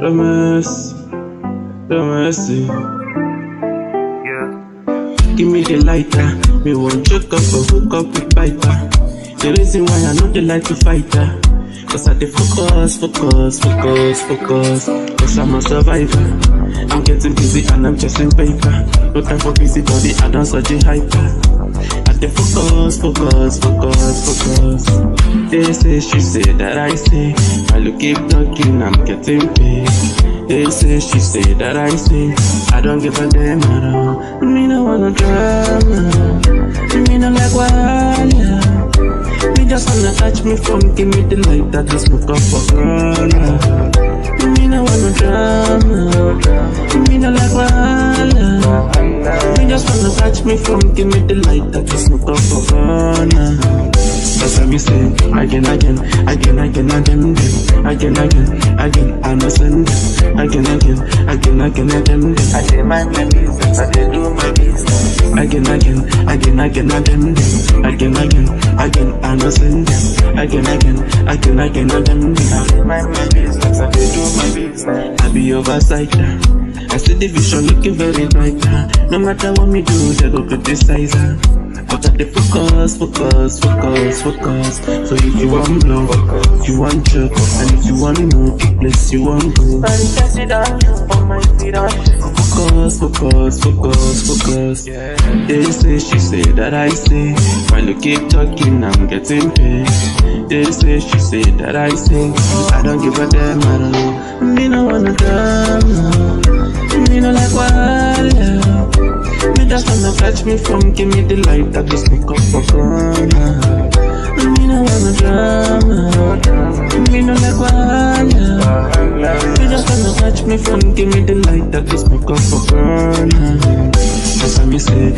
the mercy. Give me the lighter, me won't choke up or hook up with biter. The reason why I know they like to fight her, cause I dey focus, cause I'm a survivor. I'm getting busy and I'm chasing paper. No time for busy body, I don't such a hyper. I dey focus. They say, she say that I say, while you keep talking, I'm getting paid. They say, she say that I say, I don't give a damn at all. Me no wanna drama, me no like wahala. Me just wanna touch me from, give me the light that just smoke up for corona. Me no wanna drama, me no like wahala. Me just wanna touch me from, give me the light that just smoke up for corona. That's how we say, again, I know send again, I dey mind my business, I dey do my business. Again, I know send again, I dey mind my business, I dey do my business. I be oversighter, I see the vision looking very bright. No matter what me do, they go criticize her. But I dey focus. So if you want blow, if you want joke, and if you want know the place you want go, focus. They say, she say that I say, while you keep talking, I'm getting paid. They say, she say that I say, I don't give a damn at all. Me no wanna drama, me no like wahala. Me just wanna catch me from, give me the light that just make up for corona. Me no wanna drama, me no like wahala. Me just wanna catch me from, give me the light that just make up for corona. That's how me say.